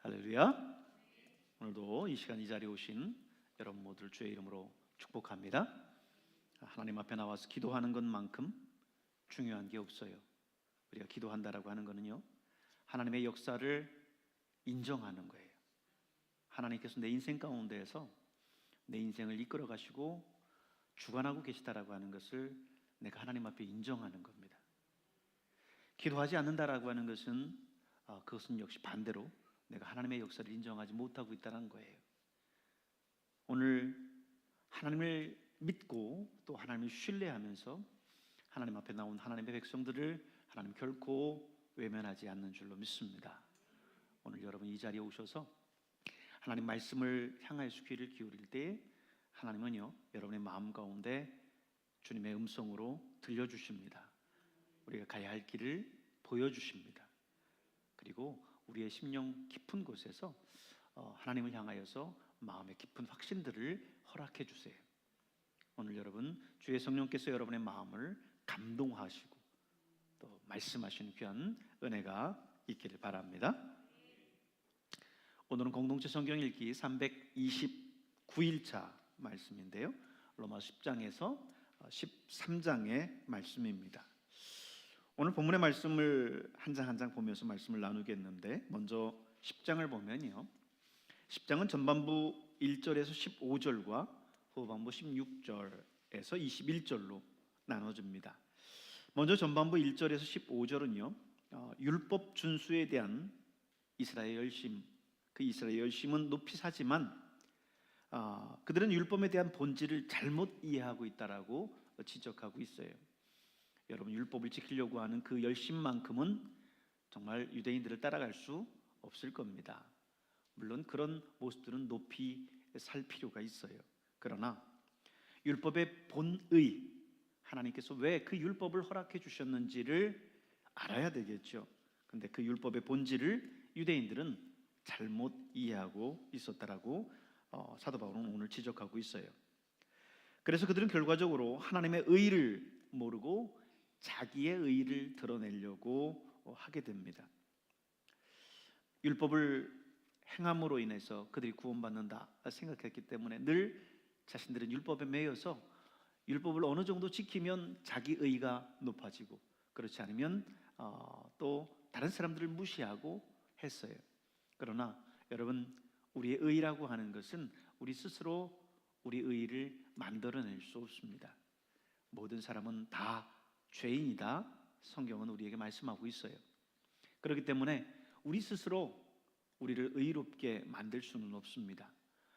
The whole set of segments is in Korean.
할렐루야. 오늘도 이 시간 이 자리에 오신 여러분 모두를 주의 이름으로 축복합니다. 하나님 앞에 나와서 기도하는 것만큼 중요한 게 없어요. 우리가 기도한다라고 하는 것은요, 하나님의 역사를 인정하는 거예요. 하나님께서 내 인생 가운데에서 내 인생을 이끌어 가시고 주관하고 계시다라고 하는 것을 내가 하나님 앞에 인정하는 겁니다. 기도하지 않는다라고 하는 것은 그것은 역시 반대로 내가 하나님의 역사를 인정하지 못하고 있다는 거예요. 오늘 하나님을 믿고 또 하나님을 신뢰하면서 하나님 앞에 나온 하나님의 백성들을 하나님 결코 외면하지 않는 줄로 믿습니다. 오늘 여러분 이 자리에 오셔서 하나님 말씀을 향하여서 귀를 기울일 때 하나님은요, 여러분의 마음 가운데 주님의 음성으로 들려주십니다. 우리가 가야 할 길을 보여주십니다. 그리고 우리의 심령 깊은 곳에서 하나님을 향하여서 마음의 깊은 확신들을 허락해 주세요. 오늘 여러분 주의 성령께서 여러분의 마음을 감동하시고 또 말씀하시는 귀한 은혜가 있기를 바랍니다. 오늘은 공동체 성경 읽기 329일차 말씀인데요, 로마서 10장에서 13장의 말씀입니다. 오늘 본문의 말씀을 한 장 한 장 보면서 말씀을 나누겠는데, 먼저 10장을 보면요, 10장은 전반부 1절에서 15절과 후반부 16절에서 21절로 나눠집니다. 먼저 전반부 1절에서 15절은요, 율법 준수에 대한 이스라엘의 열심, 그 이스라엘의 열심은 높이 사지만 그들은 율법에 대한 본질을 잘못 이해하고 있다라고 지적하고 있어요. 여러분, 율법을 지키려고 하는 그 열심만큼은 정말 유대인들을 따라갈 수 없을 겁니다. 물론 그런 모습들은 높이 살 필요가 있어요. 그러나 율법의 본의, 하나님께서 왜 그 율법을 허락해 주셨는지를 알아야 되겠죠. 그런데 그 율법의 본질을 유대인들은 잘못 이해하고 있었다라고 사도 바울은 오늘 지적하고 있어요. 그래서 그들은 결과적으로 하나님의 의를 모르고 자기의 의를 드러내려고 하게 됩니다. 율법을 행함으로 인해서 그들이 구원받는다 생각했기 때문에 늘 자신들은 율법에 매여서 율법을 어느 정도 지키면 자기 의가 높아지고, 그렇지 않으면 또 다른 사람들을 무시하고 했어요. 그러나 여러분, 우리의 의라고 하는 것은 우리 스스로 우리 의를 만들어낼 수 없습니다. 모든 사람은 다 죄인이다, 성경은 우리에게 말씀하고 있어요. 그렇기 때문에 우리 스스로 우리를 의롭게 만들 수는 없습니다.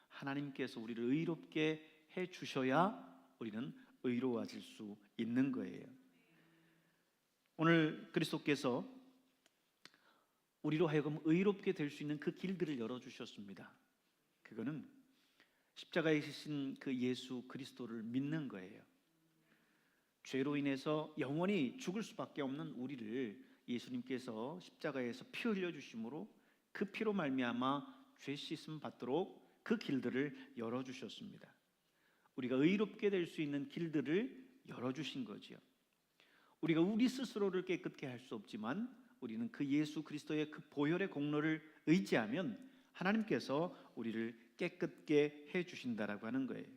하나님께서 우리를 의롭게 해 주셔야 우리는 의로워질 수 있는 거예요. 오늘 그리스도께서 우리로 하여금 의롭게 될 수 있는 그 길들을 열어주셨습니다. 그거는 십자가에 지신 그 예수 그리스도를 믿는 거예요. 죄로 인해서 영원히 죽을 수밖에 없는 우리를 예수님께서 십자가에서 피 흘려 주심으로 그 피로 말미암아 죄 씻음 받도록 그 길들을 열어주셨습니다. 우리가 의롭게 될 수 있는 길들을 열어주신 거지요. 우리가 우리 스스로를 깨끗게 할 수 없지만 우리는 그 예수 그리스도의 그 보혈의 공로를 의지하면 하나님께서 우리를 깨끗게 해주신다라고 하는 거예요.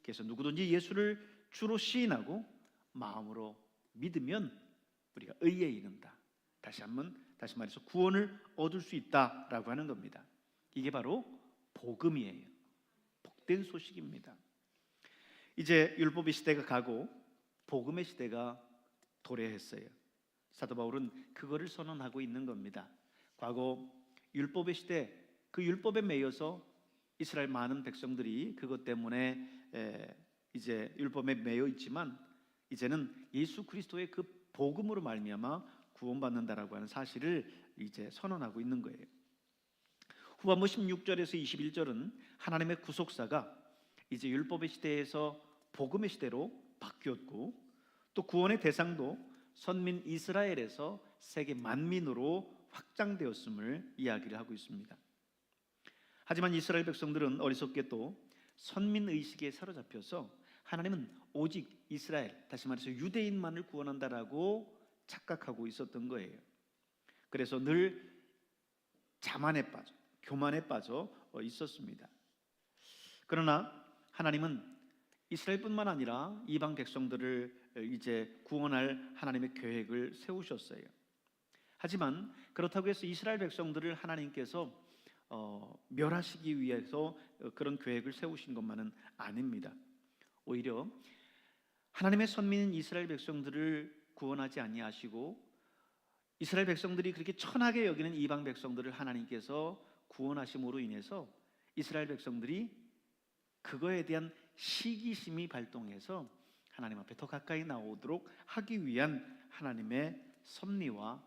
그래서 누구든지 예수를 주로 시인하고 마음으로 믿으면 우리가 의에 이른다, 다시 말해서 구원을 얻을 수 있다라고 하는 겁니다. 이게 바로 복음이에요. 복된 소식입니다. 이제 율법의 시대가 가고 복음의 시대가 도래했어요. 사도 바울은 그거를 선언하고 있는 겁니다. 과거 율법의 시대, 그 율법에 매여서 이스라엘 많은 백성들이 그것 때문에 이제 율법에 매여 있지만 이제는 예수 그리스도의 그 복음으로 말미암아 구원받는다라고 하는 사실을 이제 선언하고 있는 거예요. 후반부 16절에서 21절은 하나님의 구속사가 이제 율법의 시대에서 복음의 시대로 바뀌었고, 또 구원의 대상도 선민 이스라엘에서 세계 만민으로 확장되었음을 이야기를 하고 있습니다. 하지만 이스라엘 백성들은 어리석게 또 선민의식에 사로잡혀서 하나님은 오직 이스라엘, 다시 말해서 유대인만을 구원한다라고 착각하고 있었던 거예요. 그래서 늘 자만에 빠져 교만에 빠져 있었습니다. 그러나 하나님은 이스라엘뿐만 아니라 이방 백성들을 이제 구원할 하나님의 계획을 세우셨어요. 하지만 그렇다고 해서 이스라엘 백성들을 하나님께서 멸하시기 위해서 그런 계획을 세우신 것만은 아닙니다. 오히려 하나님의 선민인 이스라엘 백성들을 구원하지 아니하시고 이스라엘 백성들이 그렇게 천하게 여기는 이방 백성들을 하나님께서 구원하심으로 인해서 이스라엘 백성들이 그거에 대한 시기심이 발동해서 하나님 앞에 더 가까이 나오도록 하기 위한 하나님의 섭리와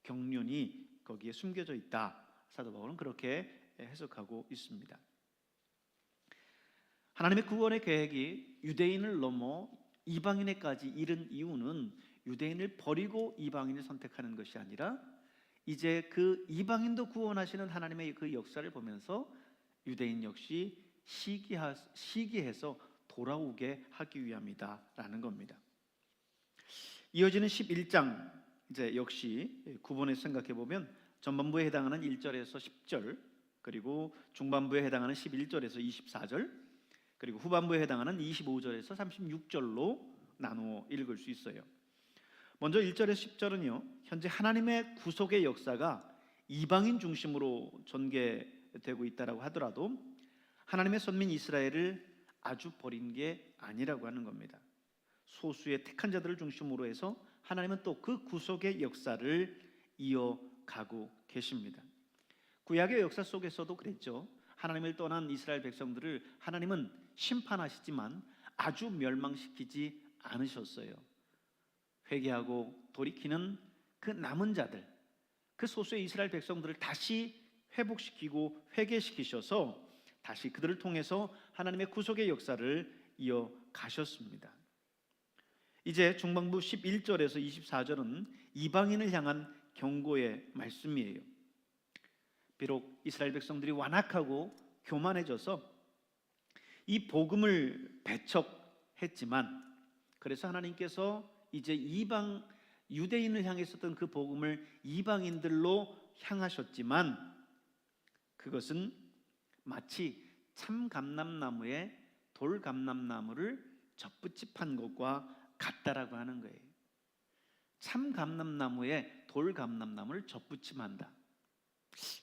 경륜이 거기에 숨겨져 있다. 사도 바울은 그렇게 해석하고 있습니다. 하나님의 구원의 계획이 유대인을 넘어 이방인에까지 이른 이유는 유대인을 버리고 이방인을 선택하는 것이 아니라 이제 그 이방인도 구원하시는 하나님의 그 역사를 보면서 유대인 역시 시기해서 돌아오게 하기 위함이다라는 겁니다. 이어지는 11장 이제 역시 구본에 생각해 보면 전반부에 해당하는 1절에서 10절, 그리고 중반부에 해당하는 11절에서 24절, 그리고 후반부에 해당하는 25절에서 36절로 나누어 읽을 수 있어요. 먼저 1절에서 10절은요, 현재 하나님의 구속의 역사가 이방인 중심으로 전개되고 있다라고 하더라도 하나님의 선민 이스라엘을 아주 버린 게 아니라고 하는 겁니다. 소수의 택한 자들을 중심으로 해서 하나님은 또 그 구속의 역사를 이어가고 계십니다. 구약의 역사 속에서도 그랬죠. 하나님을 떠난 이스라엘 백성들을 하나님은 심판하시지만 아주 멸망시키지 않으셨어요. 회개하고 돌이키는 그 남은 자들, 그 소수의 이스라엘 백성들을 다시 회복시키고 회개시키셔서 다시 그들을 통해서 하나님의 구속의 역사를 이어가셨습니다. 이제 중반부 11절에서 24절은 이방인을 향한 경고의 말씀이에요. 비록 이스라엘 백성들이 완악하고 교만해져서 이 복음을 배척했지만, 그래서 하나님께서 이제 이방 유대인을 향했었던 그 복음을 이방인들로 향하셨지만 그것은 마치 참감람나무에 돌감람나무를 젖붙이판 것과 같다라고 하는 거예요. 참감람나무에 돌감람나무를 젖붙임한다.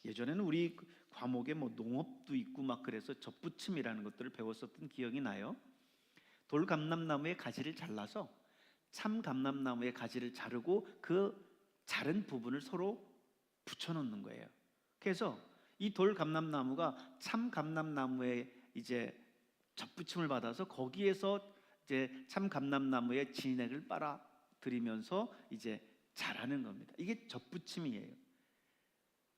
예전에는 우리 과목에 농업도 있고 막 그래서 젖붙임이라는 것들을 배웠었던 기억이 나요. 돌감람나무의 가지를 잘라서 참감람나무의 가지를 자르고 그 자른 부분을 서로 붙여놓는 거예요. 그래서 이 돌감람나무가 참감람나무에 이제 젖붙임을 받아서 거기에서 이제 참감람나무의 진액을 빨아들이면서 이제 자라는 겁니다. 이게 젖붙임이에요.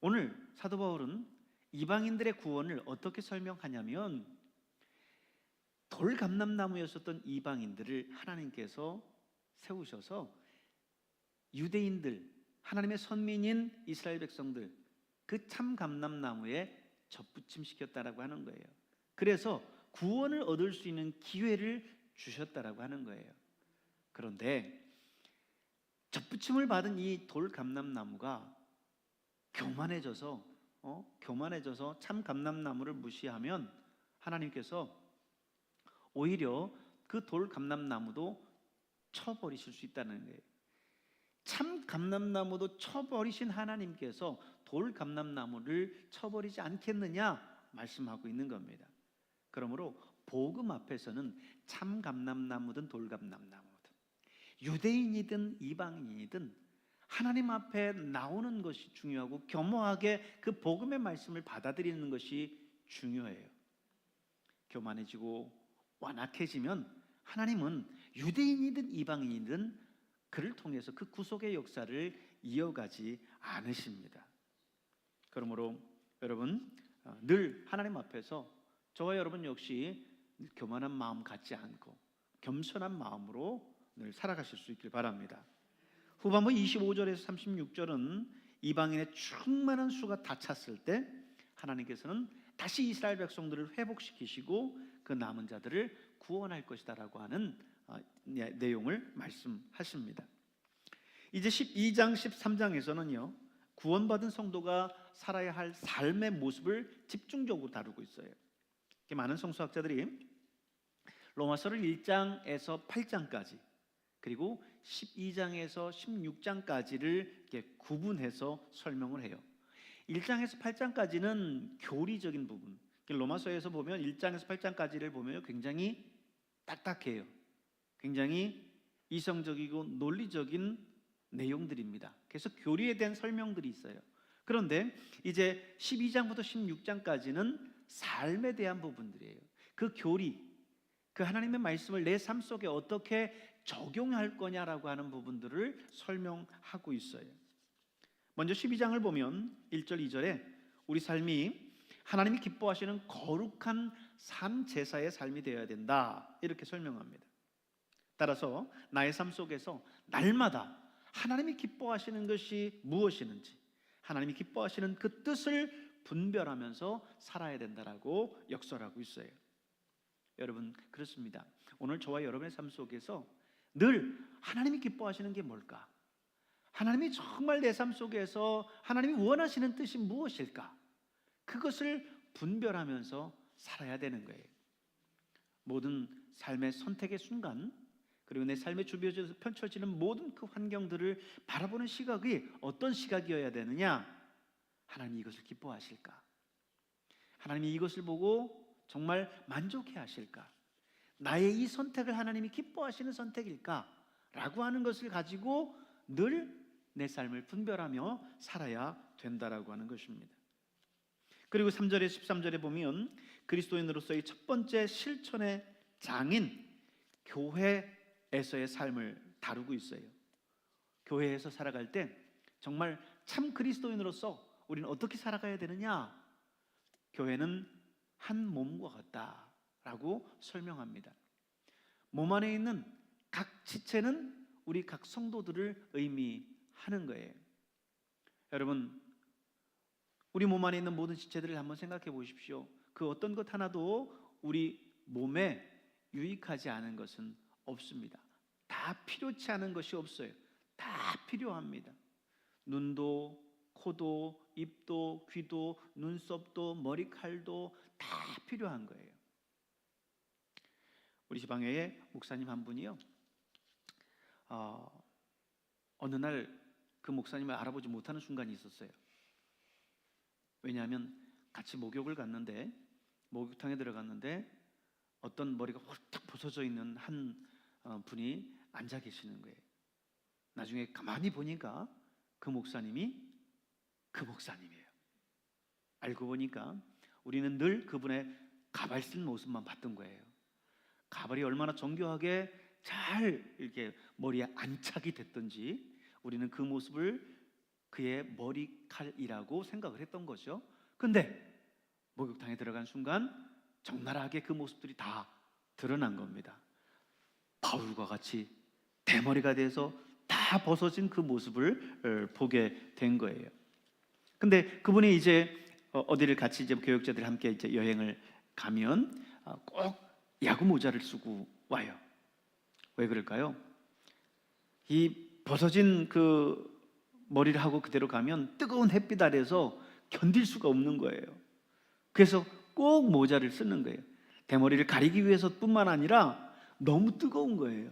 오늘 사도 바울은 이방인들의 구원을 어떻게 설명하냐면 돌감람나무였었던 이방인들을 하나님께서 세우셔서 유대인들, 하나님의 선민인 이스라엘 백성들, 그 참감람나무에 젖붙임시켰다라고 하는 거예요. 그래서 구원을 얻을 수 있는 기회를 주셨다라고 하는 거예요. 그런데 젖붙임을 받은 이 돌감람나무가 교만해져서 참감람나무를 무시하면 하나님께서 오히려 그 돌감람나무도 쳐버리실 수 있다는 거예요. 참감람나무도 쳐버리신 하나님께서 돌감람나무를 쳐버리지 않겠느냐 말씀하고 있는 겁니다. 그러므로 복음 앞에서는 참감람나무든 돌감람나무든 유대인이든 이방인이든 하나님 앞에 나오는 것이 중요하고 겸허하게 그 복음의 말씀을 받아들이는 것이 중요해요. 교만해지고 완악해지면 하나님은 유대인이든 이방인이든 그를 통해서 그 구속의 역사를 이어가지 않으십니다. 그러므로 여러분 늘 하나님 앞에서 저와 여러분 역시 교만한 마음 갖지 않고 겸손한 마음으로 늘 살아가실 수 있길 바랍니다. 후반부 25절에서 36절은 이방인의 충만한 수가 다 찼을 때 하나님께서는 다시 이스라엘 백성들을 회복시키시고 그 남은 자들을 구원할 것이다라고 하는 내용을 말씀하십니다. 이제 12장 13장에서는요 구원받은 성도가 살아야 할 삶의 모습을 집중적으로 다루고 있어요. 많은 성서학자들이 로마서를 1장에서 8장까지 그리고 12장에서 16장까지를 이렇게 구분해서 설명을 해요. 1장에서 8장까지는 교리적인 부분, 로마서에서 보면 1장에서 8장까지를 보면 굉장히 딱딱해요. 굉장히 이성적이고 논리적인 내용들입니다. 그래서 교리에 대한 설명들이 있어요. 그런데 이제 12장부터 16장까지는 삶에 대한 부분들이에요. 그 교리, 그 하나님의 말씀을 내 삶 속에 어떻게 적용할 거냐라고 하는 부분들을 설명하고 있어요. 먼저 12장을 보면 1절 2절에 우리 삶이 하나님이 기뻐하시는 거룩한 삶 제사의 삶이 되어야 된다, 이렇게 설명합니다. 따라서 나의 삶 속에서 날마다 하나님이 기뻐하시는 것이 무엇이는지, 하나님이 기뻐하시는 그 뜻을 분별하면서 살아야 된다라고 역설하고 있어요. 여러분, 그렇습니다. 오늘 저와 여러분의 삶 속에서 늘 하나님이 기뻐하시는 게 뭘까? 하나님이 정말 내 삶 속에서 하나님이 원하시는 뜻이 무엇일까? 그것을 분별하면서 살아야 되는 거예요. 모든 삶의 선택의 순간, 그리고 내 삶의 주변에서 펼쳐지는 모든 그 환경들을 바라보는 시각이 어떤 시각이어야 되느냐? 하나님이 이것을 기뻐하실까? 하나님이 이것을 보고 정말 만족해 하실까? 나의 이 선택을 하나님이 기뻐하시는 선택일까? 라고 하는 것을 가지고 늘 내 삶을 분별하며 살아야 된다라고 하는 것입니다. 그리고 3절에 13절에 보면 그리스도인으로서의 첫 번째 실천의 장인 교회에서의 삶을 다루고 있어요. 교회에서 살아갈 때 정말 참 그리스도인으로서 우리는 어떻게 살아가야 되느냐? 교회는 한 몸과 같다라고 설명합니다. 몸 안에 있는 각 지체는 우리 각 성도들을 의미하는 거예요. 여러분, 우리 몸 안에 있는 모든 지체들을 한번 생각해 보십시오. 그 어떤 것 하나도 우리 몸에 유익하지 않은 것은 없습니다. 다 필요치 않은 것이 없어요. 다 필요합니다. 눈도, 코도, 입도, 귀도, 눈썹도, 머리칼도 다 필요한 거예요. 우리 지방에 목사님 한 분이요, 어느 날 그 목사님을 알아보지 못하는 순간이 있었어요. 왜냐하면 같이 목욕을 갔는데, 목욕탕에 들어갔는데 어떤 머리가 홀딱 부서져 있는 한 분이 앉아 계시는 거예요. 나중에 가만히 보니까 그 목사님이 그 목사님이에요. 알고 보니까 우리는 늘 그분의 가발 쓴 모습만 봤던 거예요. 가발이 얼마나 정교하게 잘 이렇게 머리에 안착이 됐던지 우리는 그 모습을 그의 머리칼이라고 생각을 했던 거죠. 근데 목욕탕에 들어간 순간 적나라하게 그 모습들이 다 드러난 겁니다. 바울과 같이 대머리가 돼서 다 벗어진 그 모습을 보게 된 거예요. 근데 그분이 이제 어디를 같이 이제 교육자들 함께 이제 여행을 가면 꼭 야구 모자를 쓰고 와요. 왜 그럴까요? 이 벗어진 그 머리를 하고 그대로 가면 뜨거운 햇빛 아래서 견딜 수가 없는 거예요. 그래서 꼭 모자를 쓰는 거예요. 대머리를 가리기 위해서뿐만 아니라 너무 뜨거운 거예요.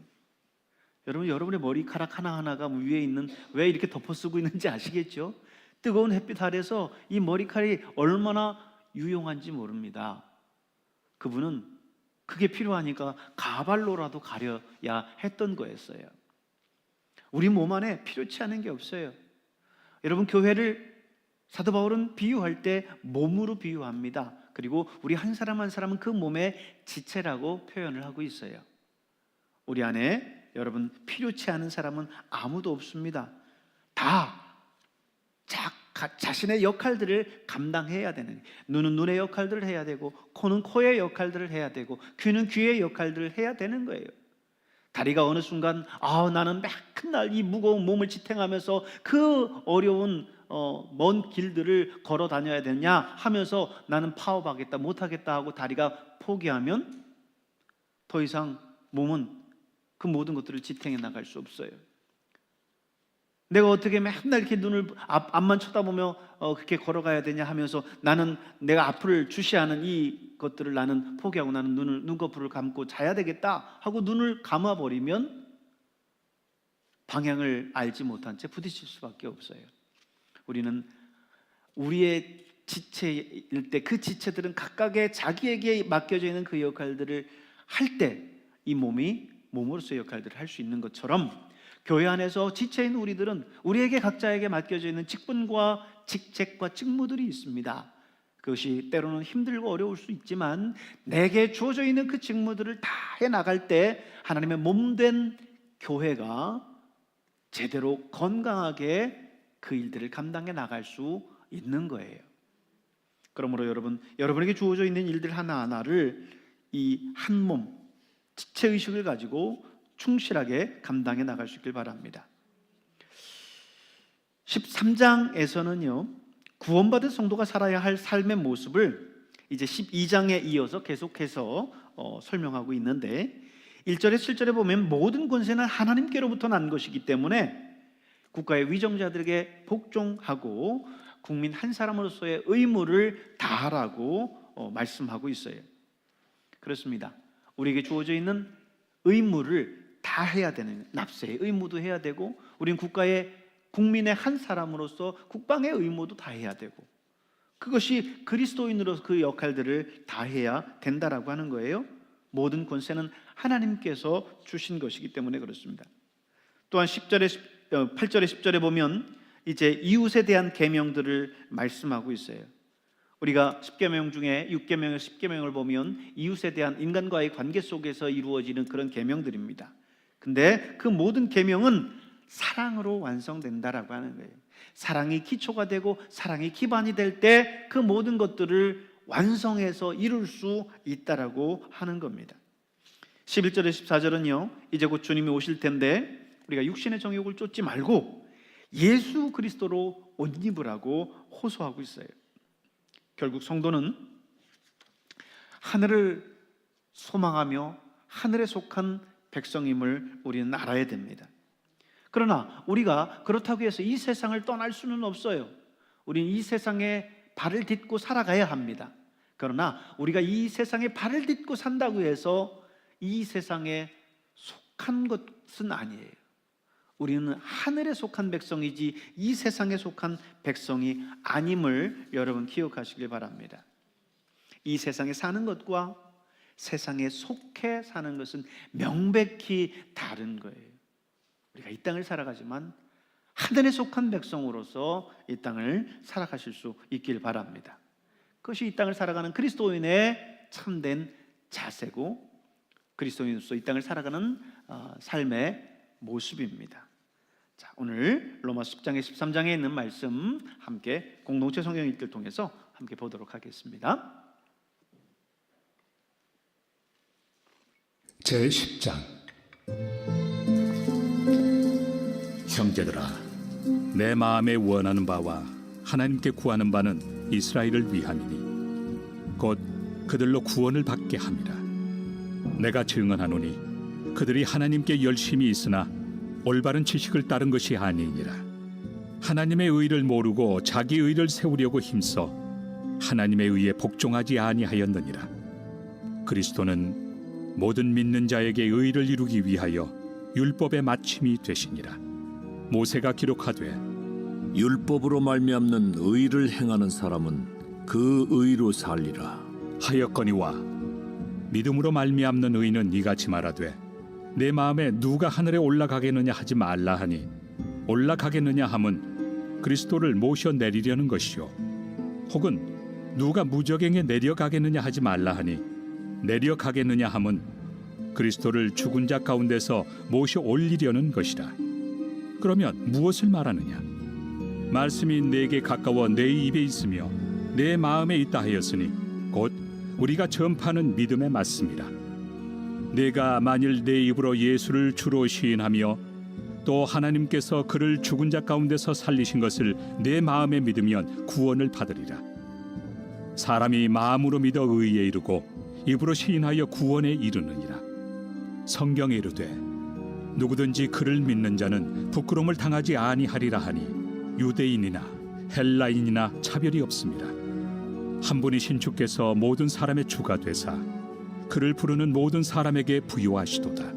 여러분, 여러분의 머리카락 하나하나가 위에 있는, 왜 이렇게 덮어 쓰고 있는지 아시겠죠? 뜨거운 햇빛 아래서 이 머리칼이 얼마나 유용한지 모릅니다. 그분은 그게 필요하니까 가발로라도 가려야 했던 거였어요. 우리 몸 안에 필요치 않은 게 없어요. 여러분, 교회를 사도 바울은 비유할 때 몸으로 비유합니다. 그리고 우리 한 사람 한 사람은 그 몸의 지체라고 표현을 하고 있어요. 우리 안에 여러분 필요치 않은 사람은 아무도 없습니다. 다 자신의 역할들을 감당해야 되는, 눈은 눈의 역할들을 해야 되고, 코는 코의 역할들을 해야 되고, 귀는 귀의 역할들을 해야 되는 거예요. 다리가 어느 순간 나는 맨날 이 무거운 몸을 지탱하면서 그 어려운 먼 길들을 걸어 다녀야 되냐 하면서 나는 파업하겠다, 못하겠다 하고 다리가 포기하면 더 이상 몸은 그 모든 것들을 지탱해 나갈 수 없어요. 내가 어떻게 맨날 이렇게 눈을 앞만 쳐다보며 그렇게 걸어가야 되냐 하면서 나는 내가 앞을 주시하는 이 것들을 나는 포기하고 나는 눈꺼풀을 감고 자야 되겠다 하고 눈을 감아버리면 방향을 알지 못한 채 부딪힐 수밖에 없어요. 우리는 우리의 지체일 때 그 지체들은 각각의 자기에게 맡겨져 있는 그 역할들을 할 때 이 몸이 몸으로서의 역할들을 할 수 있는 것처럼 교회 안에서 지체인 우리들은 우리에게 각자에게 맡겨져 있는 직분과 직책과 직무들이 있습니다. 그것이 때로는 힘들고 어려울 수 있지만 내게 주어져 있는 그 직무들을 다 해나갈 때 하나님의 몸된 교회가 제대로 건강하게 그 일들을 감당해 나갈 수 있는 거예요. 그러므로 여러분에게 주어져 있는 일들 하나하나를 이 한 몸, 지체의식을 가지고 충실하게 감당해 나갈 수 있길 바랍니다. 13장에서는요 구원받은 성도가 살아야 할 삶의 모습을 이제 12장에 이어서 계속해서 설명하고 있는데 1절에 7절에 보면 모든 권세는 하나님께로부터 난 것이기 때문에 국가의 위정자들에게 복종하고 국민 한 사람으로서의 의무를 다하라고 말씀하고 있어요. 그렇습니다. 우리에게 주어져 있는 의무를 다 해야 되는, 납세의 의무도 해야 되고 우리는 국민의 한 사람으로서 국방의 의무도 다 해야 되고 그것이 그리스도인으로서 그 역할들을 다 해야 된다라고 하는 거예요. 모든 권세는 하나님께서 주신 것이기 때문에 그렇습니다. 또한 8절에 10절에 보면 이제 이웃에 대한 계명들을 말씀하고 있어요. 우리가 10계명 중에 6계명을 10계명을 보면 이웃에 대한 인간과의 관계 속에서 이루어지는 그런 계명들입니다. 근데 그 모든 계명은 사랑으로 완성된다라고 하는 거예요. 사랑이 기초가 되고 사랑이 기반이 될 때 그 모든 것들을 완성해서 이룰 수 있다라고 하는 겁니다. 11절에 14절은요 이제 곧 주님이 오실 텐데 우리가 육신의 정욕을 쫓지 말고 예수 그리스도로 옷 입으라고 호소하고 있어요. 결국 성도는 하늘을 소망하며 하늘에 속한 백성임을 우리는 알아야 됩니다. 그러나 우리가 그렇다고 해서 이 세상을 떠날 수는 없어요. 우리는 이 세상에 발을 딛고 살아가야 합니다. 그러나 우리가 이 세상에 발을 딛고 산다고 해서 이 세상에 속한 것은 아니에요. 우리는 하늘에 속한 백성이지 이 세상에 속한 백성이 아님을 여러분 기억하시길 바랍니다. 이 세상에 사는 것과 세상에 속해 사는 것은 명백히 다른 거예요. 우리가 이 땅을 살아가지만 하늘에 속한 백성으로서 이 땅을 살아가실 수 있길 바랍니다. 그것이 이 땅을 살아가는 그리스도인의 참된 자세고 그리스도인으로서 이 땅을 살아가는 삶의 모습입니다. 자, 오늘 로마서 10장에 13장에 있는 말씀 함께 공동체 성경 읽기를 통해서 함께 보도록 하겠습니다. 제10장. 형제들아, 내 마음에 원하는 바와 하나님께 구하는 바는 이스라엘을 위함이니 곧 그들로 구원을 받게 함이라. 내가 증언하노니 그들이 하나님께 열심히 있으나 올바른 지식을 따른 것이 아니니라. 하나님의 의를 모르고 자기 의를 세우려고 힘써 하나님의 의에 복종하지 아니하였느니라. 그리스도는 모든 믿는 자에게 의를 이루기 위하여 율법의 마침이 되시니라. 모세가 기록하되 율법으로 말미암는 의를 행하는 사람은 그 의로 살리라 하였거니와 믿음으로 말미암는 의는 이같이 말하되 내 마음에 누가 하늘에 올라가겠느냐 하지 말라 하니 올라가겠느냐 함은 그리스도를 모셔 내리려는 것이요 혹은 누가 무저갱에 내려가겠느냐 하지 말라 하니 내려가겠느냐 함은 그리스도를 죽은 자 가운데서 모셔 올리려는 것이라. 그러면 무엇을 말하느냐? 말씀이 내게 가까워 내 입에 있으며 내 마음에 있다 하였으니 곧 우리가 전파하는 믿음의 말씀이라. 내가 만일 내 입으로 예수를 주로 시인하며 또 하나님께서 그를 죽은 자 가운데서 살리신 것을 내 마음에 믿으면 구원을 받으리라. 사람이 마음으로 믿어 의에 이르고 입으로 시인하여 구원에 이르느니라. 성경에 이르되 누구든지 그를 믿는 자는 부끄러움을 당하지 아니하리라 하니 유대인이나 헬라인이나 차별이 없습니다. 한 분이신 주께서 모든 사람의 주가 되사 그를 부르는 모든 사람에게 부요하시도다.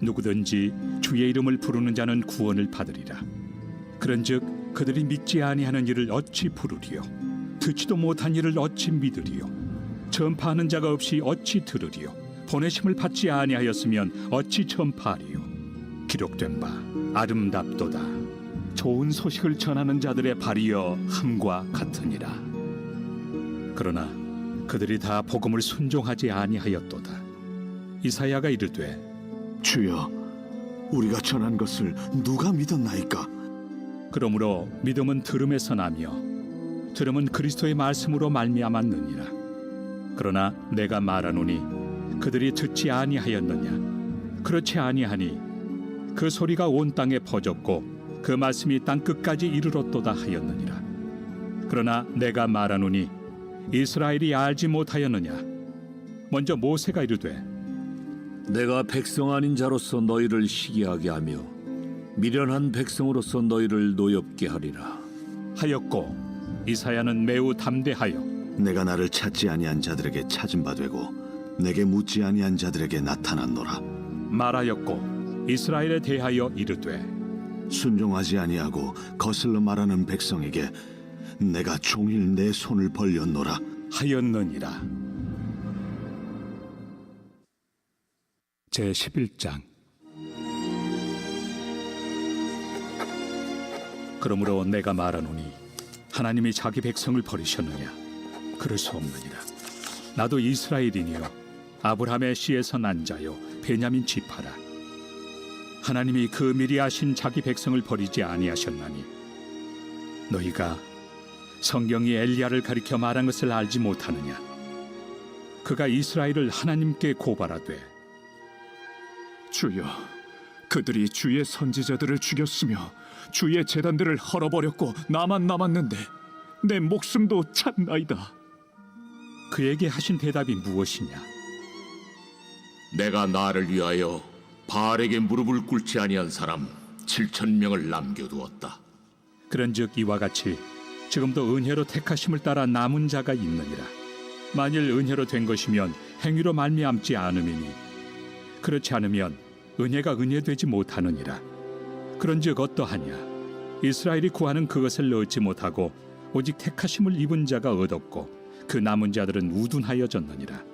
누구든지 주의 이름을 부르는 자는 구원을 받으리라. 그런즉 그들이 믿지 아니하는 일을 어찌 부르리요? 듣지도 못한 일을 어찌 믿으리요? 전파하는 자가 없이 어찌 들으리요? 보내심을 받지 아니하였으면 어찌 전파하리요? 기록된 바 아름답도다. 좋은 소식을 전하는 자들의 발이여 함과 같으니라. 그러나 그들이 다 복음을 순종하지 아니하였도다. 이사야가 이르되 주여, 우리가 전한 것을 누가 믿었나이까? 그러므로 믿음은 들음에서 나며 들음은 그리스도의 말씀으로 말미암았느니라. 그러나 내가 말하노니 그들이 듣지 아니하였느냐? 그렇지 아니하니 그 소리가 온 땅에 퍼졌고 그 말씀이 땅 끝까지 이르렀도다 하였느니라. 그러나 내가 말하노니 이스라엘이 알지 못하였느냐? 먼저 모세가 이르되 내가 백성 아닌 자로서 너희를 시기하게 하며 미련한 백성으로서 너희를 노엽게 하리라. 하였고 이사야는 매우 담대하여 내가 나를 찾지 아니한 자들에게 찾은 바 되고 내게 묻지 아니한 자들에게 나타났노라. 말하였고 이스라엘에 대하여 이르되 순종하지 아니하고 거슬러 말하는 백성에게 내가 종일 내 손을 벌렸노라. 하였느니라. 제11장. 그러므로 내가 말하노니 하나님이 자기 백성을 버리셨느냐? 그럴 수 없느니라. 나도 이스라엘이니요 아브라함의 씨에서 난 자요 베냐민 지파라. 하나님이 그 미리 아신 자기 백성을 버리지 아니하셨나니 너희가 성경이 엘리야를 가리켜 말한 것을 알지 못하느냐? 그가 이스라엘을 하나님께 고발하되 주여, 그들이 주의 선지자들을 죽였으며 주의 제단들을 헐어버렸고 나만 남았는데 내 목숨도 찾나이다. 그에게 하신 대답이 무엇이냐? 내가 나를 위하여 바알에게 무릎을 꿇지 아니한 사람 7,000명을 남겨두었다. 그런즉 이와 같이 지금도 은혜로 택하심을 따라 남은 자가 있느니라. 만일 은혜로 된 것이면 행위로 말미암지 않음이니 그렇지 않으면 은혜가 은혜되지 못하느니라. 그런즉 어떠하냐? 이스라엘이 구하는 그것을 얻지 못하고 오직 택하심을 입은 자가 얻었고 그 남은 자들은 우둔하여졌느니라.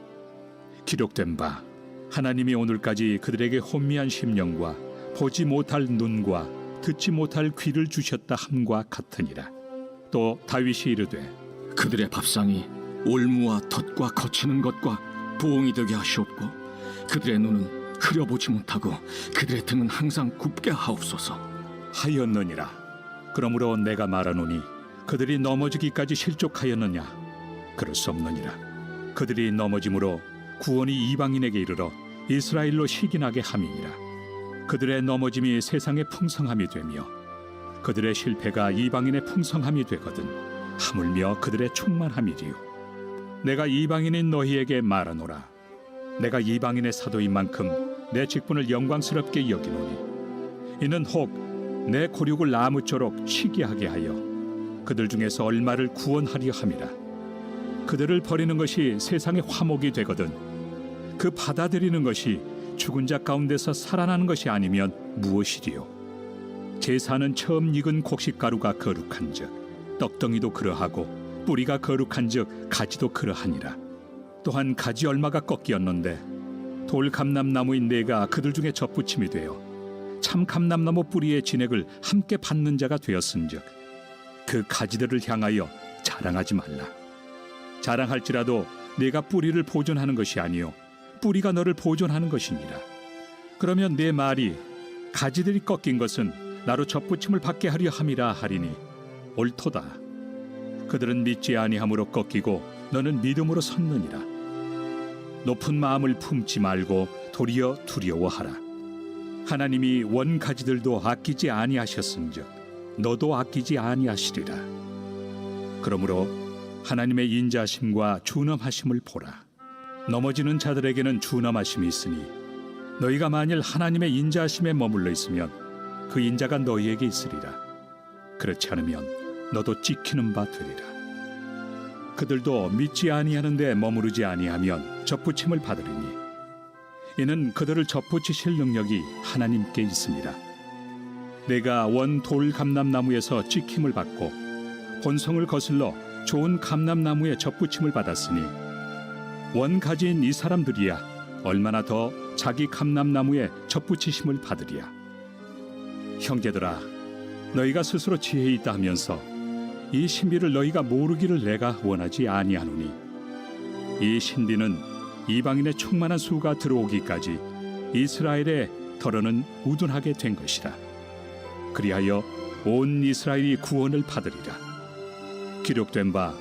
기록된 바 하나님이 오늘까지 그들에게 혼미한 심령과 보지 못할 눈과 듣지 못할 귀를 주셨다 함과 같으니라. 또 다윗이 이르되 그들의 밥상이 올무와 덫과 거치는 것과 부엉이 되게 하시옵고 그들의 눈은 흐려보지 못하고 그들의 등은 항상 굽게 하옵소서. 하였느니라. 그러므로 내가 말하노니 그들이 넘어지기까지 실족하였느냐? 그럴 수 없느니라. 그들이 넘어짐으로 구원이 이방인에게 이르러 이스라엘로 시기나게 함이니라. 그들의 넘어짐이 세상의 풍성함이 되며 그들의 실패가 이방인의 풍성함이 되거든 하물며 그들의 충만함이리요. 내가 이방인인 너희에게 말하노라. 내가 이방인의 사도인 만큼 내 직분을 영광스럽게 여기노니 이는 혹 내 고륙을 나무처럼 시기하게 하여 그들 중에서 얼마를 구원하려 함이라. 그들을 버리는 것이 세상의 화목이 되거든 그 받아들이는 것이 죽은 자 가운데서 살아나는 것이 아니면 무엇이리요? 제사는 처음 익은 곡식가루가 거룩한즉 떡덩이도 그러하고 뿌리가 거룩한즉 가지도 그러하니라. 또한 가지 얼마가 꺾이었는데 돌 감람나무인 내가 그들 중에 접붙임이 되어 참 감람나무 뿌리의 진액을 함께 받는 자가 되었은즉 그 가지들을 향하여 자랑하지 말라. 자랑할지라도 네가 뿌리를 보존하는 것이 아니요 뿌리가 너를 보존하는 것이니라. 그러면 내 말이 가지들이 꺾인 것은 나로 접붙임을 받게 하려 함이라 하리니 옳도다. 그들은 믿지 아니함으로 꺾이고 너는 믿음으로 섰느니라. 높은 마음을 품지 말고 도리어 두려워하라. 하나님이 원가지들도 아끼지 아니하셨은즉 너도 아끼지 아니하시리라. 그러므로 하나님의 인자심과 준엄하심을 보라. 넘어지는 자들에게는 준엄하심이 있으니 너희가 만일 하나님의 인자하심에 머물러 있으면 그 인자가 너희에게 있으리라. 그렇지 않으면 너도 찍히는 바 되리라. 그들도 믿지 아니하는 데 머무르지 아니하면 접붙임을 받으리니 이는 그들을 접붙이실 능력이 하나님께 있습니다. 내가 원 돌 감람나무에서 찍힘을 받고 본성을 거슬러 좋은 감람나무에 접붙임을 받았으니 원 가지인 이 사람들이야 얼마나 더 자기 감람나무에 접붙이심을 받으리야. 형제들아, 너희가 스스로 지혜 있다 하면서 이 신비를 너희가 모르기를 내가 원하지 아니하노니 이 신비는 이방인의 충만한 수가 들어오기까지 이스라엘의 덜어는 우둔하게 된 것이라. 그리하여 온 이스라엘이 구원을 받으리라. 기록된 바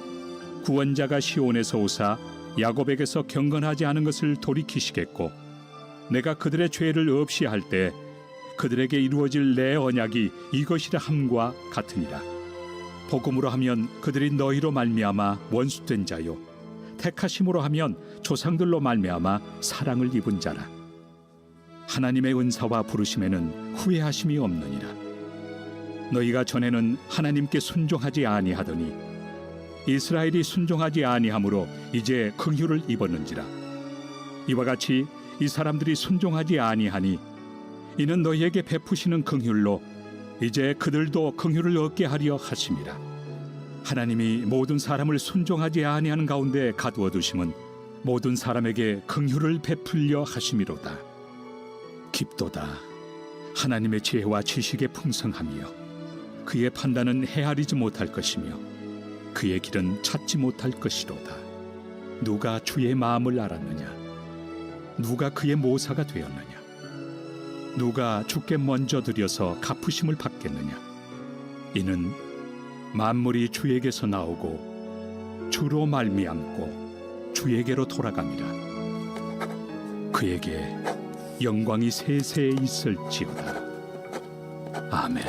구원자가 시온에서 오사 야곱에게서 경건하지 않은 것을 돌이키시겠고 내가 그들의 죄를 없이 할 때 그들에게 이루어질 내 언약이 이것이라 함과 같으니라. 복음으로 하면 그들이 너희로 말미암아 원수된 자요 택하심으로 하면 조상들로 말미암아 사랑을 입은 자라. 하나님의 은사와 부르심에는 후회하심이 없느니라. 너희가 전에는 하나님께 순종하지 아니하더니 이스라엘이 순종하지 아니하므로 이제 긍휼을 입었는지라. 이와 같이 이 사람들이 순종하지 아니하니 이는 너희에게 베푸시는 긍휼로 이제 그들도 긍휼을 얻게 하려 하심이라. 하나님이 모든 사람을 순종하지 아니하는 가운데 가두어 두심은 모든 사람에게 긍휼을 베풀려 하심이로다. 깊도다. 하나님의 지혜와 지식의 풍성함이요 그의 판단은 헤아리지 못할 것이며 그의 길은 찾지 못할 것이로다. 누가 주의 마음을 알았느냐? 누가 그의 모사가 되었느냐? 누가 주께 먼저 드려서 갚으심을 받겠느냐? 이는 만물이 주에게서 나오고 주로 말미암고 주에게로 돌아갑니다. 그에게 영광이 세세에 있을지어다. 아멘.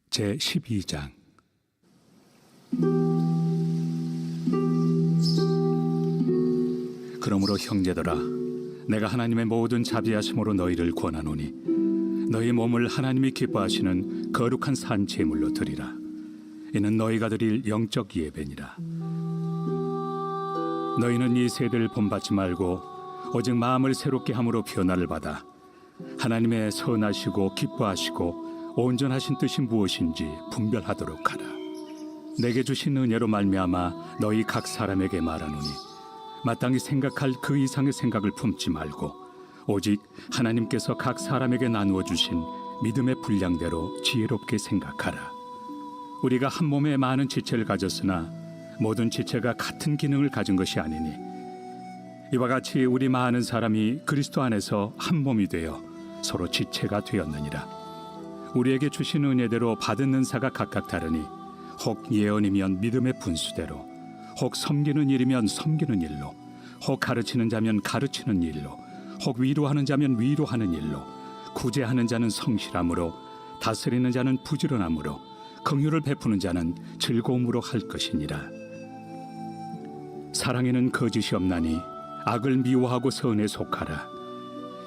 제 12장. 그러므로 형제들아, 내가 하나님의 모든 자비하심으로 너희를 권하노니 너희 몸을 하나님이 기뻐하시는 거룩한 산 제물로 드리라. 이는 너희가 드릴 영적 예배니라. 너희는 이 세대를 본받지 말고 오직 마음을 새롭게 함으로 변화를 받아 하나님의 선하시고 기뻐하시고 온전하신 뜻이 무엇인지 분별하도록 하라. 내게 주신 은혜로 말미암아 너희 각 사람에게 말하노니 마땅히 생각할 그 이상의 생각을 품지 말고 오직 하나님께서 각 사람에게 나누어 주신 믿음의 분량대로 지혜롭게 생각하라. 우리가 한 몸에 많은 지체를 가졌으나 모든 지체가 같은 기능을 가진 것이 아니니 이와 같이 우리 많은 사람이 그리스도 안에서 한 몸이 되어 서로 지체가 되었느니라. 우리에게 주신 은혜대로 받은 은사가 각각 다르니 혹 예언이면 믿음의 분수대로, 혹 섬기는 일이면 섬기는 일로, 혹 가르치는 자면 가르치는 일로, 혹 위로하는 자면 위로하는 일로, 구제하는 자는 성실함으로, 다스리는 자는 부지런함으로, 긍휼을 베푸는 자는 즐거움으로 할 것이니라. 사랑에는 거짓이 없나니 악을 미워하고 선에 속하라.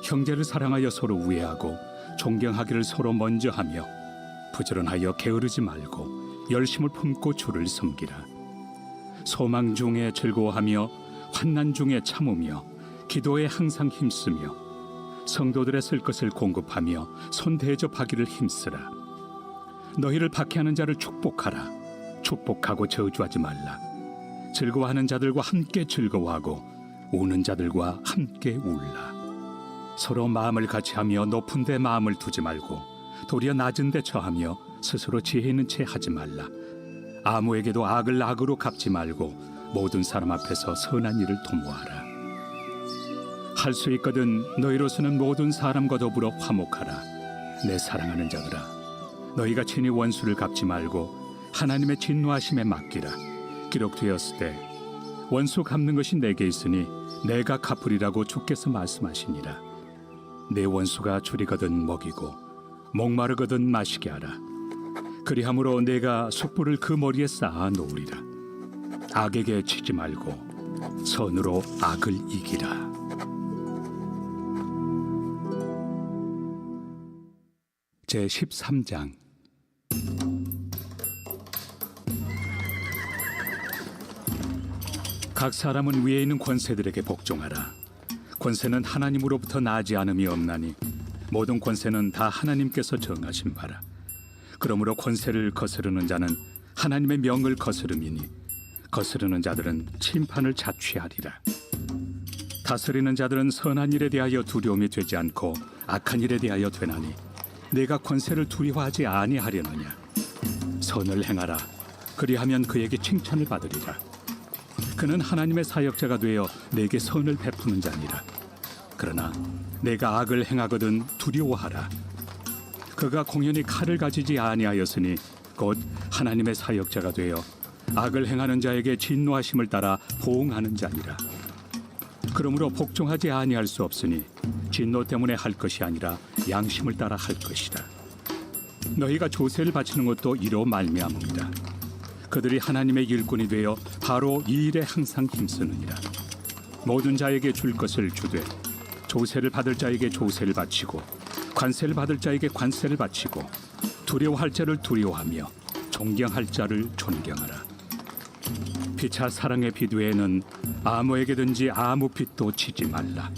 형제를 사랑하여 서로 우애하고 존경하기를 서로 먼저 하며 부지런하여 게으르지 말고 열심을 품고 주를 섬기라. 소망 중에 즐거워하며 환난 중에 참으며 기도에 항상 힘쓰며 성도들의 쓸 것을 공급하며 손 대접하기를 힘쓰라. 너희를 박해하는 자를 축복하라. 축복하고 저주하지 말라. 즐거워하는 자들과 함께 즐거워하고 우는 자들과 함께 울라. 서로 마음을 같이하며 높은 데 마음을 두지 말고 도리어 낮은 데 처하며 스스로 지혜 있는 채 하지 말라. 아무에게도 악을 악으로 갚지 말고 모든 사람 앞에서 선한 일을 도모하라. 할 수 있거든 너희로서는 모든 사람과 더불어 화목하라. 내 사랑하는 자들아, 너희가 친히 원수를 갚지 말고 하나님의 진노하심에 맡기라. 기록되었을 때 원수 갚는 것이 내게 있으니 내가 갚으리라고 주께서 말씀하시니라. 내 원수가 줄이거든 먹이고 목마르거든 마시게 하라. 그리함으로 내가 숯불을 그 머리에 쌓아 놓으리라. 악에게 치지 말고 선으로 악을 이기라. 제 13장. 각 사람은 위에 있는 권세들에게 복종하라. 권세는 하나님으로부터 나지 않음이 없나니 모든 권세는 다 하나님께서 정하신 바라. 그러므로 권세를 거스르는 자는 하나님의 명을 거스름이니 거스르는 자들은 심판을 자취하리라. 다스리는 자들은 선한 일에 대하여 두려움이 되지 않고 악한 일에 대하여 되나니 내가 권세를 두려워하지 아니하려느냐. 선을 행하라. 그리하면 그에게 칭찬을 받으리라. 그는 하나님의 사역자가 되어 내게 선을 베푸는 자니라. 그러나 내가 악을 행하거든 두려워하라. 그가 공연히 칼을 가지지 아니하였으니 곧 하나님의 사역자가 되어 악을 행하는 자에게 진노하심을 따라 보응하는 자니라. 그러므로 복종하지 아니할 수 없으니 진노 때문에 할 것이 아니라 양심을 따라 할 것이라. 너희가 조세를 바치는 것도 이로 말미암음이라. 그들이 하나님의 일꾼이 되어 바로 이 일에 항상 힘쓰느니라. 모든 자에게 줄 것을 주되 조세를 받을 자에게 조세를 바치고 관세를 받을 자에게 관세를 바치고 두려워할 자를 두려워하며 존경할 자를 존경하라. 피차 사랑의 빛 외에는 아무에게든지 아무 빛도 지지 말라.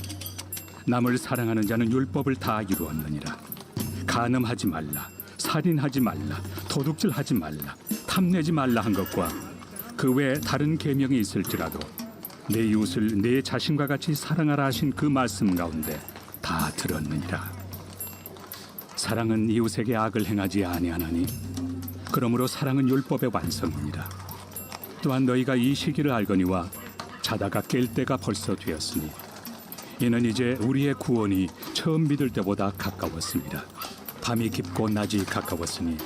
남을 사랑하는 자는 율법을 다 이루었느니라. 간음하지 말라, 살인하지 말라, 도둑질하지 말라, 탐내지 말라 한 것과 그 외에 다른 계명이 있을지라도 내 이웃을 내 자신과 같이 사랑하라 하신 그 말씀 가운데 다 들었느니라. 사랑은 이웃에게 악을 행하지 아니하나니 그러므로 사랑은 율법의 완성이니라. 또한 너희가 이 시기를 알거니와 자다가 깰 때가 벌써 되었으니 이는 이제 우리의 구원이 처음 믿을 때보다 가까웠습니다. 밤이 깊고 낮이 가까웠으니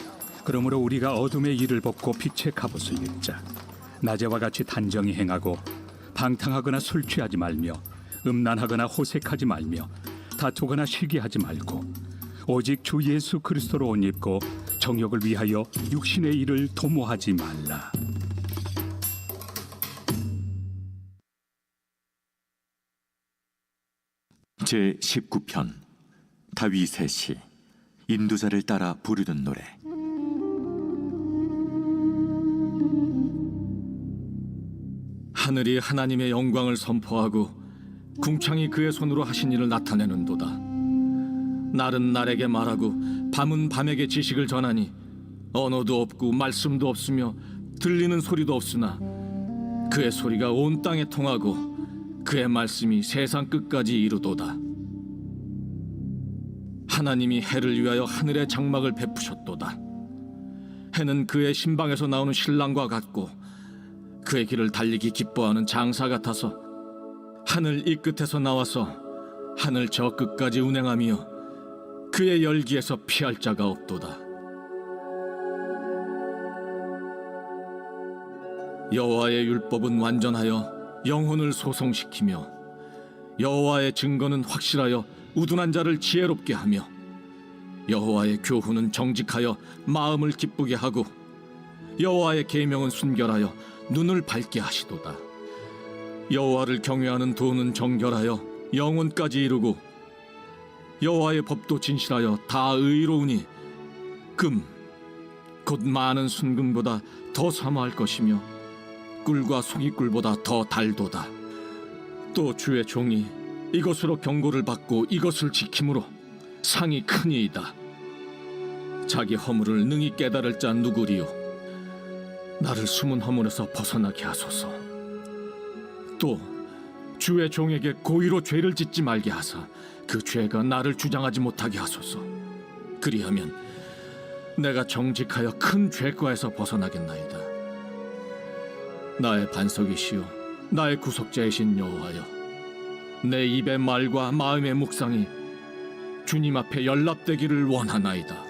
그러므로 우리가 어둠의 일을 벗고 빛의 갑옷을 입자. 낮에와 같이 단정히 행하고 방탕하거나 술 취하지 말며 음란하거나 호색하지 말며 다투거나 시기하지 말고 오직 주 예수 그리스도로 옷 입고 정욕을 위하여 육신의 일을 도모하지 말라. 제 19편 다윗의 시 인도자를 따라 부르는 노래. 하늘이 하나님의 영광을 선포하고 궁창이 그의 손으로 하신 일을 나타내는도다. 날은 날에게 말하고 밤은 밤에게 지식을 전하니 언어도 없고 말씀도 없으며 들리는 소리도 없으나 그의 소리가 온 땅에 통하고 그의 말씀이 세상 끝까지 이루도다. 하나님이 해를 위하여 하늘의 장막을 베푸셨도다. 해는 그의 신방에서 나오는 신랑과 같고 그의 길을 달리기 기뻐하는 장사 같아서 하늘 이 끝에서 나와서 하늘 저 끝까지 운행하며 그의 열기에서 피할 자가 없도다. 여호와의 율법은 완전하여 영혼을 소송시키며 여호와의 증거는 확실하여 우둔한 자를 지혜롭게 하며 여호와의 교훈은 정직하여 마음을 기쁘게 하고 여호와의 계명은 순결하여 눈을 밝게 하시도다. 여호와를 경외하는 도는 정결하여 영혼까지 이루고 여호와의 법도 진실하여 다 의로우니 금 곧 많은 순금보다 더 사모할 것이며 꿀과 송이꿀보다 더 달도다. 또 주의 종이 이것으로 경고를 받고 이것을 지킴으로 상이 크니이다. 자기 허물을 능히 깨달을 자 누구리요. 나를 숨은 허물에서 벗어나게 하소서. 또 주의 종에게 고의로 죄를 짓지 말게 하사 그 죄가 나를 주장하지 못하게 하소서. 그리하면 내가 정직하여 큰 죄과에서 벗어나겠나이다. 나의 반석이시요 나의 구속자이신 여호와여, 내 입의 말과 마음의 묵상이 주님 앞에 연락되기를 원하나이다.